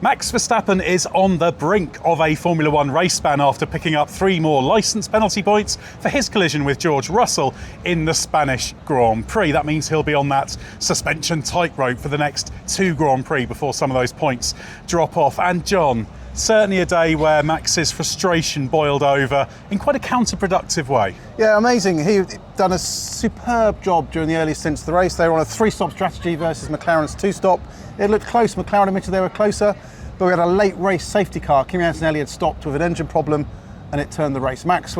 Max Verstappen is on the brink of a Formula One race ban after picking up 3 more licence penalty points for his collision with George Russell in the Spanish Grand Prix. That means he'll be on that suspension tightrope for the next 2 Grand Prix before some of those points drop off. And John, certainly a day where Max's frustration boiled over in quite a counterproductive way. Yeah, amazing. He'd done a superb job during the early stints of the race. They were on a 3-stop strategy versus McLaren's 2-stop. It looked close. McLaren admitted they were closer, but we had a late race safety car. Kimi Antonelli had stopped with an engine problem and it turned the race. Max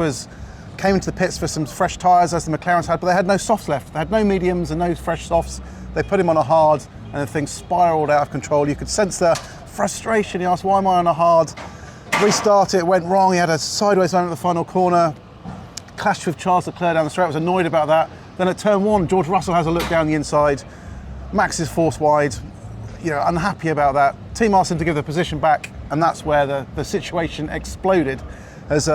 came into the pits for some fresh tyres as the McLarens had, but they had no softs left. They had no mediums and no fresh softs. They put him on a hard and the thing spiralled out of control. You could sense the frustration. He asked, why am I on a hard? Restart it went wrong. He had a sideways line at the final corner. Clashed with Charles Leclerc down the straight. I was annoyed about that. Then at turn 1, George Russell has a look down the inside. Max is forced wide. Unhappy about that. Team asked him to give the position back, and that's where the situation exploded as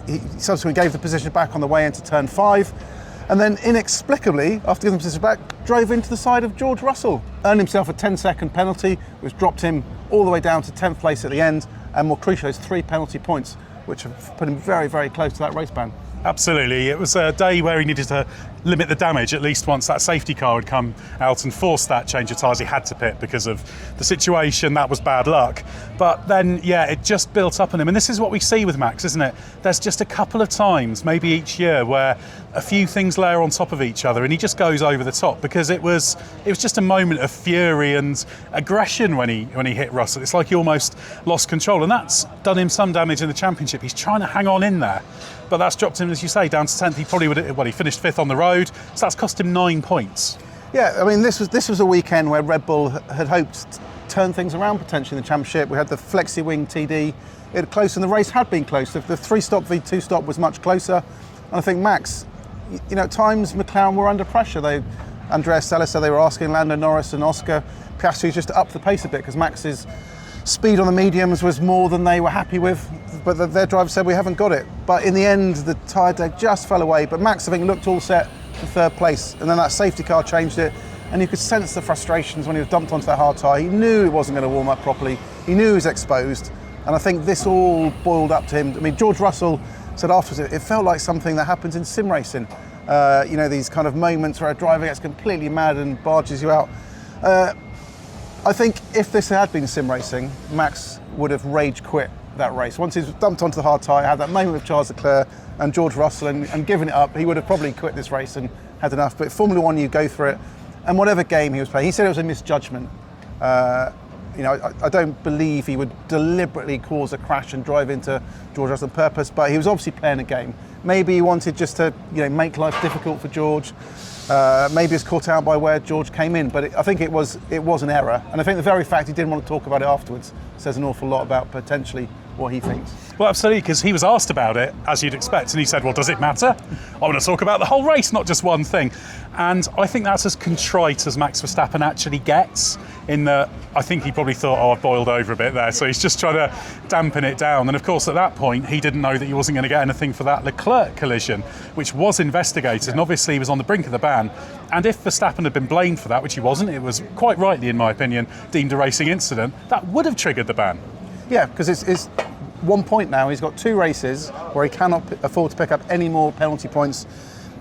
he subsequently gave the position back on the way into turn 5, and then inexplicably, after giving the position back, drove into the side of George Russell. Earned himself a 10-second penalty, which dropped him all the way down to 10th place at the end, and more crucially, those 3 penalty points, which have put him very, very close to that race ban. Absolutely. It was a day where he needed to limit the damage, at least once that safety car had come out and forced that change of tyres. He had to pit because of the situation. That was bad luck. But then, it just built up on him. And this is what we see with Max, isn't it? There's just a couple of times, maybe each year, where a few things layer on top of each other and he just goes over the top, because it was just a moment of fury and aggression when he hit Russell. It's like he almost lost control, and that's done him some damage in the championship. He's trying to hang on in there, but that's dropped him, as you say, down to 10th. He probably he finished 5th on the road, so that's cost him 9 points. Yeah, I mean, this was a weekend where Red Bull had hoped to turn things around potentially in the championship. We had the flexi wing TD. It had close, and the race had been close. The 3-stop v 2-stop was much closer, and I think Max, at times McLaren were under pressure. Andreas Seller said they were asking Lando Norris and Oscar Piastri just to up the pace a bit, because Max's speed on the mediums was more than they were happy with, but their driver said we haven't got it. But in the end, the tyre deck just fell away. But Max, I think, looked all set for 3rd place, and then that safety car changed it, and you could sense the frustrations when he was dumped onto that hard tyre. He knew it wasn't going to warm up properly. He knew he was exposed, and I think this all boiled up to him. I mean, George Russell said afterwards it felt like something that happens in sim racing. These kind of moments where a driver gets completely mad and barges you out. I think if this had been sim racing, Max would have rage quit that race. Once he was dumped onto the hard tyre, had that moment with Charles Leclerc and George Russell and given it up, he would have probably quit this race and had enough. But Formula One, you go for it, and whatever game he was playing, he said it was a misjudgment. I don't believe he would deliberately cause a crash and drive into George Russell on purpose, but he was obviously playing a game. Maybe he wanted just to make life difficult for George. Maybe he was caught out by where George came in, but I think it was an error. And I think the very fact he didn't want to talk about it afterwards says an awful lot about potentially what he thinks. Well, absolutely, because he was asked about it, as you'd expect, and he said, well, does it matter? I want to talk about the whole race, not just one thing. And I think that's as contrite as Max Verstappen actually gets, in that I think he probably thought, I've boiled over a bit there, so he's just trying to dampen it down. And of course, at that point, he didn't know that he wasn't going to get anything for that Leclerc collision, which was investigated, and obviously he was on the brink of the ban. And if Verstappen had been blamed for that, which he wasn't, it was quite rightly, in my opinion, deemed a racing incident, that would have triggered the ban. Yeah, because it's 1 point now. He's got 2 races where he cannot afford to pick up any more penalty points.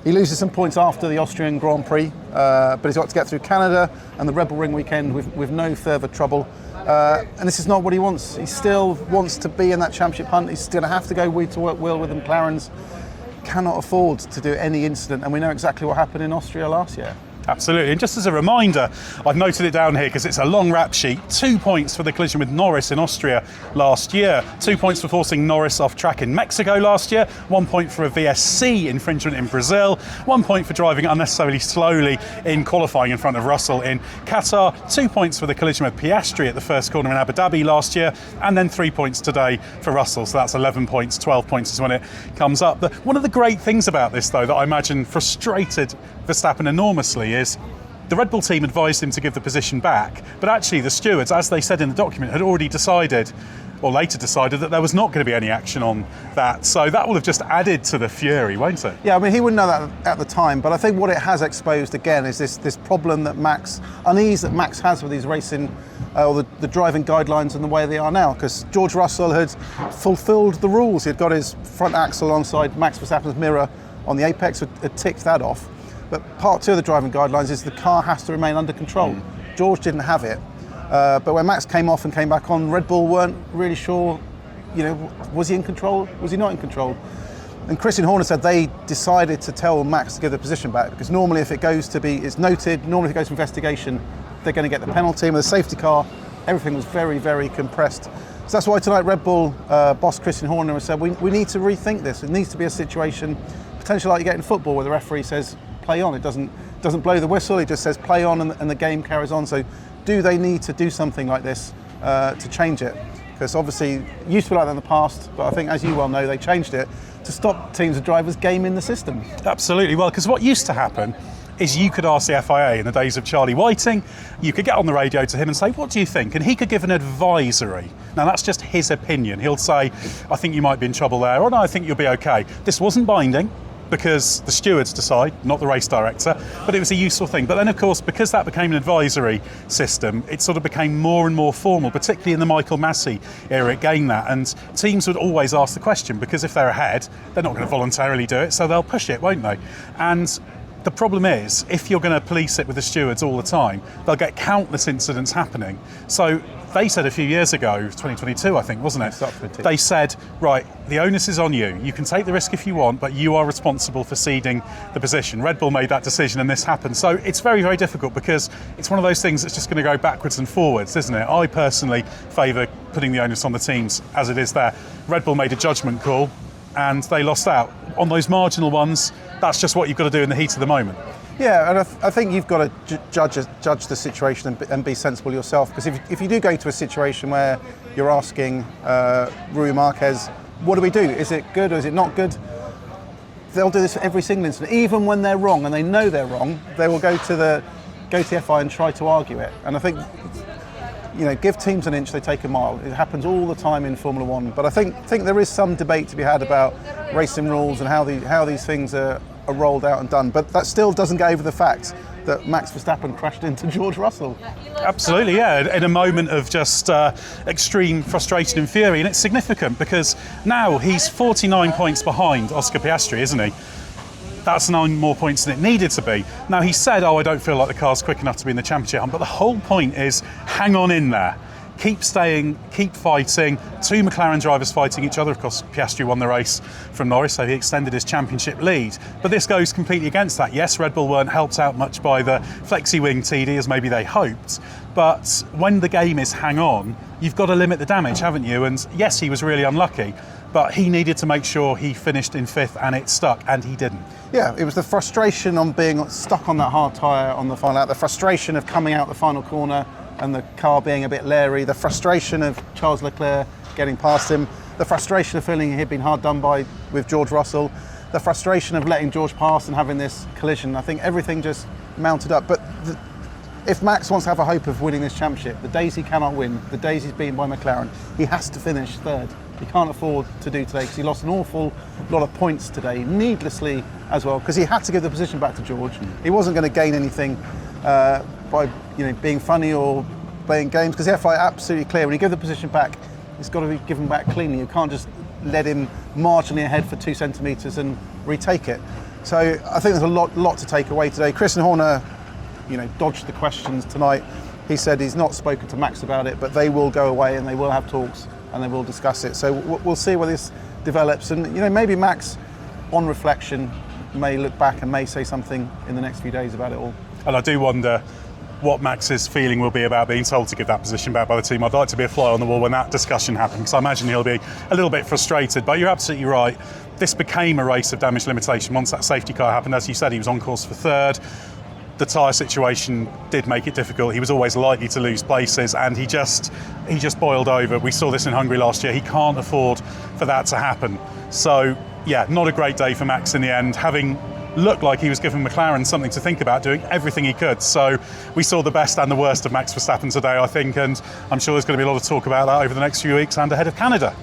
He loses some points after the Austrian Grand Prix, but he's got to get through Canada and the Red Bull Ring weekend with no further trouble. And this is not what he wants. He still wants to be in that championship hunt. He's going to have to go wheel to wheel with the McLarens. Cannot afford to do any incident, and we know exactly what happened in Austria last year. Absolutely, and just as a reminder, I've noted it down here because it's a long rap sheet. 2 points for the collision with Norris in Austria last year, 2 points for forcing Norris off track in Mexico last year, 1 point for a VSC infringement in Brazil, 1 point for driving unnecessarily slowly in qualifying in front of Russell in Qatar, 2 points for the collision with Piastri at the first corner in Abu Dhabi last year, and then 3 points today for Russell, so that's 11 points, 12 points is when it comes up. One of the great things about this, though, that I imagine frustrated Verstappen enormously is The Red Bull team advised him to give the position back, but actually the stewards, as they said in the document, had already decided, or later decided, that there was not going to be any action on that. So that will have just added to the fury, won't it? Yeah, I mean, he wouldn't know that at the time, but I think what it has exposed again is this problem that unease that Max has with his racing, or the driving guidelines and the way they are now, because George Russell had fulfilled the rules. He'd got his front axle alongside Max Verstappen's mirror on the apex, had ticked that off. But part 2 of the driving guidelines is the car has to remain under control. George didn't have it. But when Max came off and came back on, Red Bull weren't really sure, was he in control? Was he not in control? And Christian Horner said they decided to tell Max to give the position back, because normally if it goes to be, it's noted, normally if it goes to investigation, they're going to get the penalty. And with the safety car, everything was very, very compressed. So that's why tonight Red Bull boss Christian Horner has said, we need to rethink this. It needs to be a situation, potentially like you get in football, where the referee says, play on. It doesn't blow the whistle, it just says play on, and the game carries on. So do they need to do something like this to change it? Because obviously it used to be like that in the past, but I think, as you well know, they changed it to stop teams and drivers gaming the system. Absolutely. Well, because what used to happen is you could ask the FIA in the days of Charlie Whiting, you could get on the radio to him and say, what do you think? And he could give an advisory. Now that's just his opinion. He'll say, I think you might be in trouble there, or no, I think you'll be okay. This wasn't binding, because the stewards decide, not the race director, but it was a useful thing. But then, of course, because that became an advisory system, it sort of became more and more formal, particularly in the Michael Massey era, it gained that. And teams would always ask the question, because if they're ahead, they're not going to voluntarily do it, so they'll push it, won't they? And the problem is, if you're going to police it with the stewards all the time, they'll get countless incidents happening. So they said a few years ago, 2022 I think, wasn't it? They said, right, the onus is on you. You can take the risk if you want, but you are responsible for ceding the position. Red Bull made that decision and this happened. So it's very, very difficult, because it's one of those things that's just going to go backwards and forwards, isn't it? I personally favour putting the onus on the teams as it is there. Red Bull made a judgment call and they lost out. On those marginal ones, that's just what you've got to do in the heat of the moment. Yeah, and I think you've got to judge the situation and be sensible yourself, because if you do go to a situation where you're asking Rui Marquez, what do we do? Is it good or is it not good? They'll do this for every single incident. Even when they're wrong and they know they're wrong, they will go to the FI and try to argue it. And I think, give teams an inch, they take a mile. It happens all the time in Formula One. But I think there is some debate to be had about racing rules and how these things are rolled out and done. But that still doesn't get over the fact that Max Verstappen crashed into George Russell. Absolutely, yeah, in a moment of just extreme frustration and fury. And it's significant because now he's 49 points behind Oscar Piastri, isn't he? That's 9 more points than it needed to be. Now, he said, I don't feel like the car's quick enough to be in the championship hunt, but the whole point is hang on in there. Keep staying, keep fighting. 2 McLaren drivers fighting each other. Of course, Piastri won the race from Norris, so he extended his championship lead. But this goes completely against that. Yes, Red Bull weren't helped out much by the flexi-wing TD as maybe they hoped. But when the game is hang on, you've got to limit the damage, haven't you? And yes, he was really unlucky, but he needed to make sure he finished in 5th and it stuck, and he didn't. Yeah, it was the frustration on being stuck on that hard tyre on the final lap, the frustration of coming out the final corner and the car being a bit leery, the frustration of Charles Leclerc getting past him, the frustration of feeling he'd been hard done by with George Russell, the frustration of letting George pass and having this collision. I think everything just mounted up. But if Max wants to have a hope of winning this championship, the days he cannot win, the days he's beaten by McLaren, he has to finish 3rd. He can't afford to do today, because he lost an awful lot of points today, needlessly as well, because he had to give the position back to George. He wasn't going to gain anything by being funny or playing games, because the FIA are absolutely clear. When you give the position back, it's got to be given back cleanly. You can't just let him marginally ahead for 2 centimetres and retake it. So I think there's a lot to take away today. Christian Horner, dodged the questions tonight. He said he's not spoken to Max about it, but they will go away and they will have talks and they will discuss it. So we'll see where this develops. And maybe Max, on reflection, may look back and may say something in the next few days about it all. And I do wonder what Max's feeling will be about being told to give that position back by the team. I'd like to be a fly on the wall when that discussion happens, because I imagine he'll be a little bit frustrated. But you're absolutely right. This became a race of damage limitation once that safety car happened. As you said, he was on course for 3rd. The tyre situation did make it difficult. He was always likely to lose places, and he just boiled over. We saw this in Hungary last year. He can't afford for that to happen. So, yeah, not a great day for Max in the end, having looked like he was giving McLaren something to think about, doing everything he could. So we saw the best and the worst of Max Verstappen today, I think, and I'm sure there's going to be a lot of talk about that over the next few weeks and ahead of Canada.